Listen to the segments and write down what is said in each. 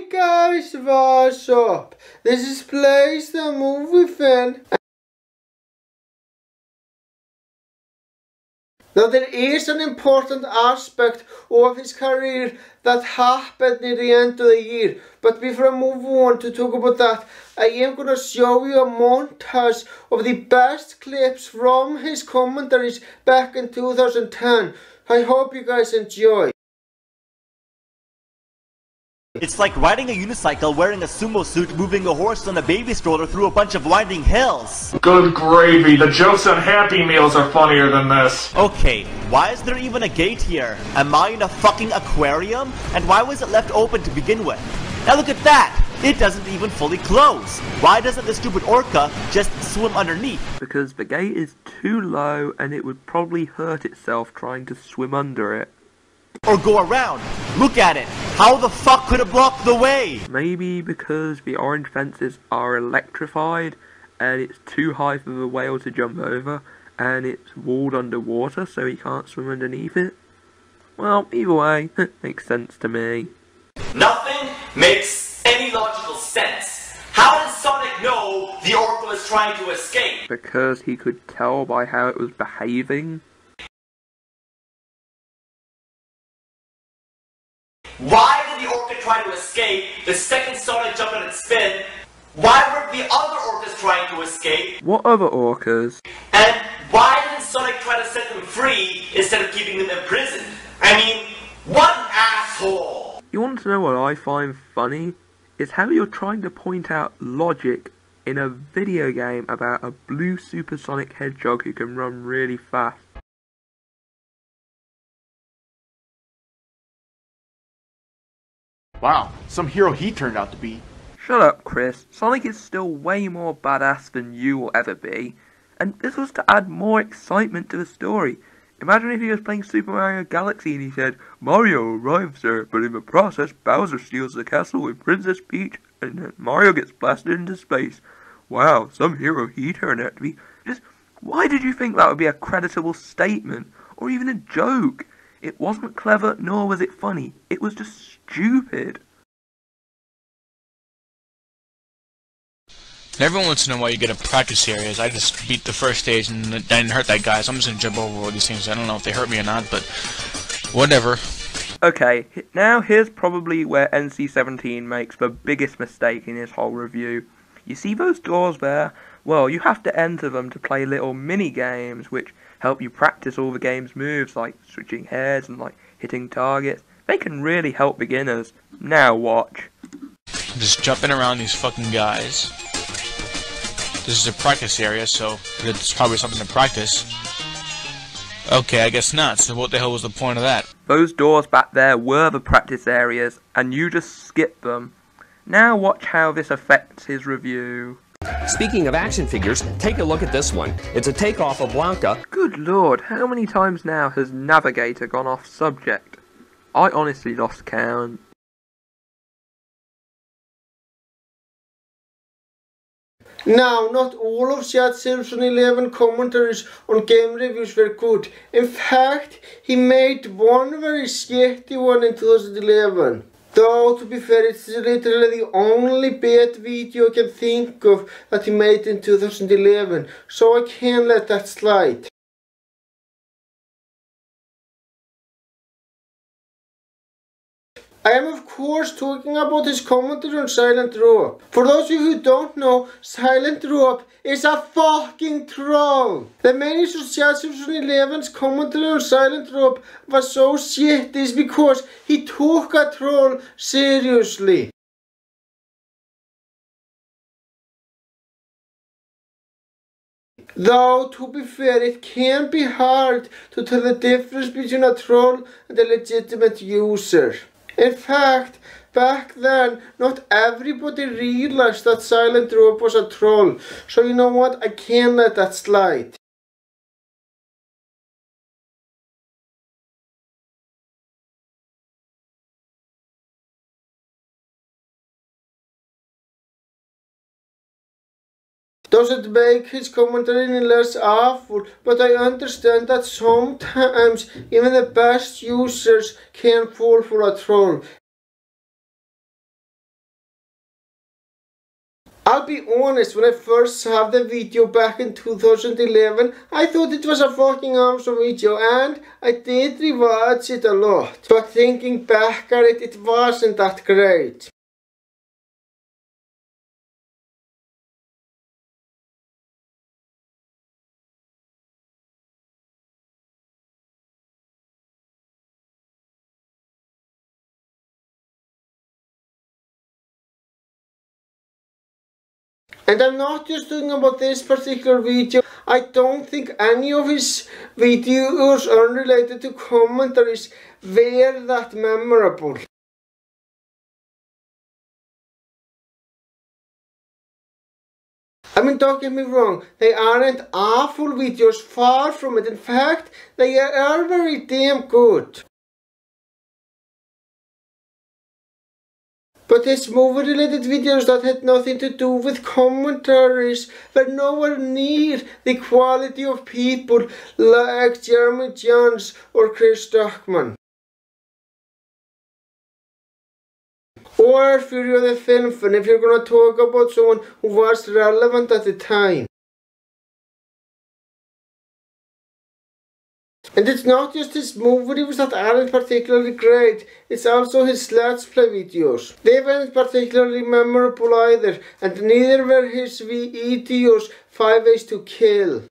guys, what's up? This is Blaze the Movie Fan. Now there is an important aspect of his career that happened near the end of the year. But before I move on to talk about that, I am going to show you a montage of the best clips from his commentaries back in 2010. I hope you guys enjoy. It's like riding a unicycle wearing a sumo suit moving a horse on a baby stroller through a bunch of winding hills. Good gravy, the jokes on Happy Meals are funnier than this. Okay, why is there even a gate here? Am I in a fucking aquarium? And why was it left open to begin with? Now look at that! It doesn't even fully close. Why doesn't the stupid orca just swim underneath? Because the gate is too low and it would probably hurt itself trying to swim under it. Or go around. Look at it. How the fuck could it block the way? Maybe because the orange fences are electrified and it's too high for the whale to jump over and it's walled underwater so he can't swim underneath it. Well, either way, makes sense to me. Nothing makes any logical sense. How did Sonic know the orca was trying to escape? Because he could tell by how it was behaving. Why did the orca try to escape the second Sonic jumped on its spin? Why weren't the other orcas trying to escape? What other orcas? And why didn't Sonic try to set them free instead of keeping them imprisoned? I mean, what an asshole! You want to know what I find funny? Is how you're trying to point out logic in a video game about a blue supersonic hedgehog who can run really fast. Wow, some hero he turned out to be. Shut up, Chris. Sonic is still way more badass than you will ever be, and this was to add more excitement to the story. Imagine if he was playing Super Mario Galaxy and he said, "Mario arrives there, but in the process Bowser steals the castle with Princess Peach and then Mario gets blasted into space. Wow, some hero he turned out to be." Just, why did you think that would be a creditable statement, or even a joke? It wasn't clever, nor was it funny. It was just stupid. Everyone wants to know why you get a practice areas. I just beat the first stage and I didn't hurt that guy, so I'm just gonna jump over all these things. I don't know if they hurt me or not, but whatever. Okay, now here's probably where NC-17 makes the biggest mistake in his whole review. You see those doors there? Well, you have to enter them to play little mini-games which help you practice all the game's moves, like switching heads and like hitting targets. They can really help beginners. Now watch. I'm just jumping around these fucking guys. This is a practice area, so it's probably something to practice. Okay, I guess not, so what the hell was the point of that? Those doors back there were the practice areas, and you just skipped them. Now watch how this affects his review. Speaking of action figures, take a look at this one. It's a takeoff of Blanca. Good lord, how many times now has Navigator gone off subject? I honestly lost count. Now, not all of Shadsilvson11 commentaries on game reviews were good. In fact, he made one very shitty one in 2011. Though, to be fair, it's literally the only bad video I can think of that he made in 2011, so I can't let that slide. I am of course talking about his commentary on Silent Drop. For those of you who don't know, Silent Drop is a fucking troll. The main issue of Shadsilvson11's commentary on Silent Drop was so shit is because he took a troll seriously. Though, to be fair, it can be hard to tell the difference between a troll and a legitimate user. In fact, back then, not everybody realized that Silent Drop was a troll, so you know what, I can't let that slide. Doesn't make his commentary any less awful, but I understand that sometimes even the best users can fall for a troll. I'll be honest, when I first saw the video back in 2011, I thought it was a fucking awesome video and I did rewatch it a lot. But thinking back at it, it wasn't that great. And I'm not just talking about this particular video. I don't think any of his videos unrelated to commentaries were that memorable. I mean, don't get me wrong, they aren't awful videos, far from it. In fact, they are very damn good. But his movie-related videos that had nothing to do with commentaries were nowhere near the quality of people like Jeremy Jahns or Chris Stockman. Or if you're the film fan, if you're gonna talk about someone who was relevant at the time. And it's not just his movie videos that aren't particularly great, it's also his Let's Play videos. They weren't particularly memorable either, and neither were his videos 5 Ways to Kill.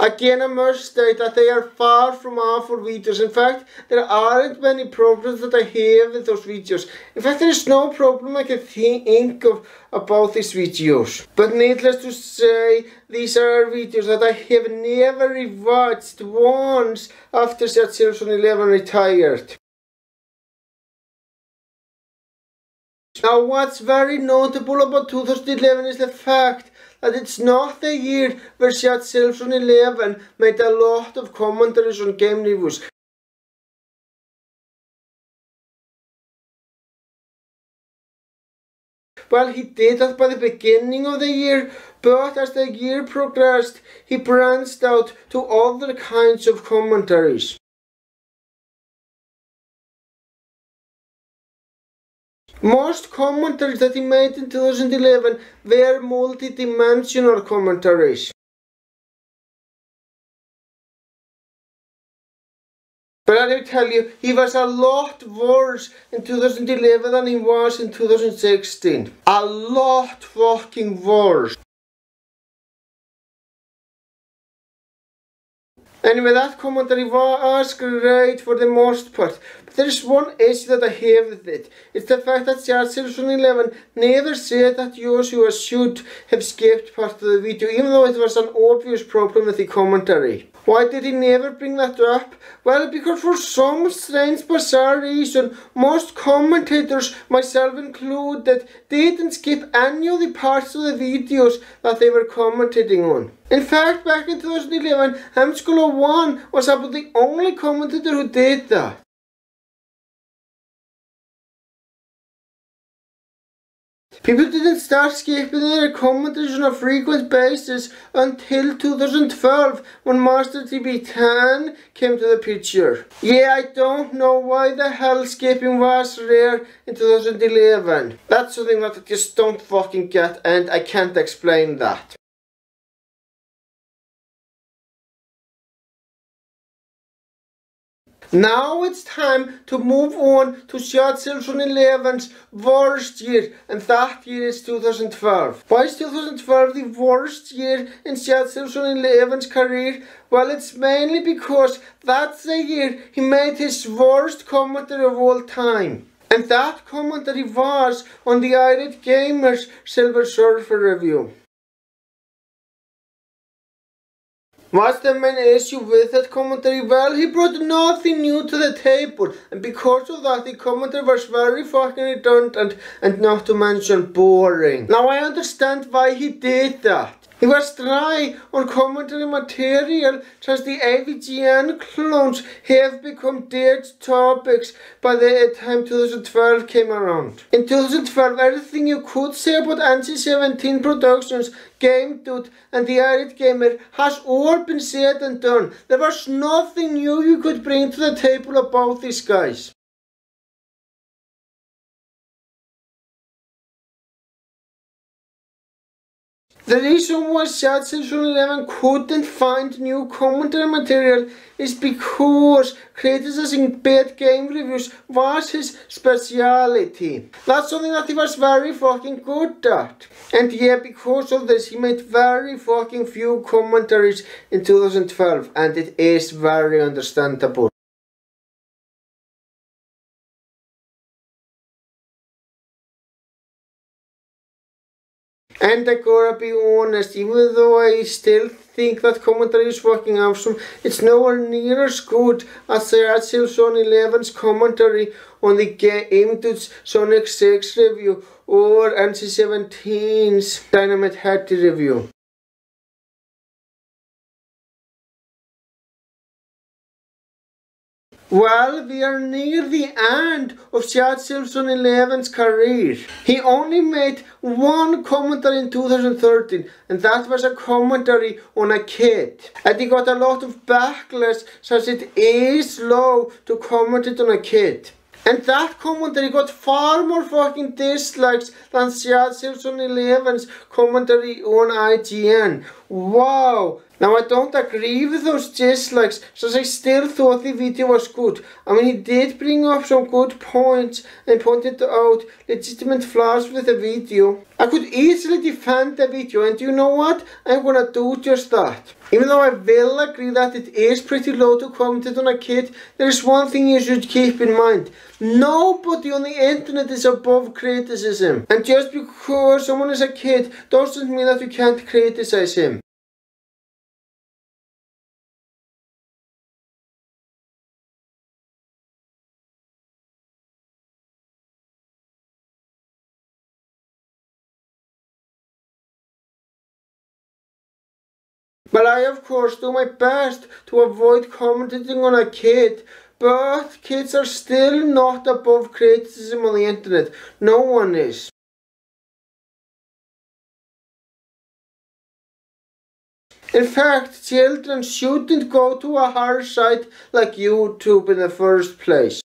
Again, I must state that they are far from awful videos. In fact, there aren't many problems that I have with those videos. In fact, there is no problem I can think of about these videos. But needless to say, these are videos that I have never rewatched once after Shadsilvson11 retired. Now, what's very notable about 2011 is the fact that it's not the year where Shadsilvson11 made a lot of commentaries on game reviews. Well, he did that by the beginning of the year, but as the year progressed, he branched out to other kinds of commentaries. Most commentaries that he made in 2011 were multi-dimensional commentaries. But let me tell you, he was a lot worse in 2011 than he was in 2016. A lot fucking worse. Anyway, that commentary was great for the most part, but there is one issue that I have with it. It's the fact that Shadsilvson11 never said that Joshua should have skipped part of the video, even though it was an obvious problem with the commentary. Why did he never bring that up? Well, because for some strange, bizarre reason, most commentators, myself included, didn't skip any of the parts of the videos that they were commentating on. In fact, back in 2011, History was about the only commentator who did that. People didn't start skipping their commentaries on a frequent basis until 2012 when Master TB10 came to the picture. Yeah, I don't know why the hell skipping was rare in 2011. That's something that I just don't fucking get, and I can't explain that. Now it's time to move on to Shadsilvson11's worst year, and that year is 2012. Why is 2012 the worst year in Shadsilvson11's career? Well, it's mainly because that's the year he made his worst commentary of all time. And that commentary was on the Irate Gamer's Silver Surfer review. What's the main issue with that commentary? Well, he brought nothing new to the table, and because of that, the commentary was very fucking redundant and not to mention boring. Now, I understand why he did that. He was dry on commentary material since the AVGN clones have become dead topics by the time 2012 came around. In 2012, everything you could say about NC-17 Productions, Game Dude and the Arid Gamer has all been said and done. There was nothing new you could bring to the table about these guys. The reason why Shadsilvson11 couldn't find new commentary material is because criticizing bad game reviews was his speciality. That's something that he was very fucking good at. And yeah, because of this, he made very fucking few commentaries in 2012, and it is very understandable. And I gotta be honest, even though I still think that commentary is fucking awesome, it's nowhere near as good as the Shadsilvson11's commentary on the Game Dude's Sonic 6 review or NC-17's Dynamite Hattie review. Well, we are near the end of Shadsilvson11's career. He only made one commentary in 2013, and that was a commentary on a kid. And he got a lot of backlash since it is slow to comment it on a kid. And that commentary got far more fucking dislikes than Shadsilvson11's commentary on IGN. Wow! Now I don't agree with those dislikes, since I still thought the video was good. I mean, he did bring up some good points and pointed out legitimate flaws with the video. I could easily defend the video, and you know what? I'm gonna do just that. Even though I will agree that it is pretty low to comment it on a kid, there is one thing you should keep in mind. Nobody on the internet is above criticism. And just because someone is a kid doesn't mean that you can't criticize him. But I of course do my best to avoid commenting on a kid, but kids are still not above criticism on the internet. No one is. In fact, children shouldn't go to a harsh site like YouTube in the first place.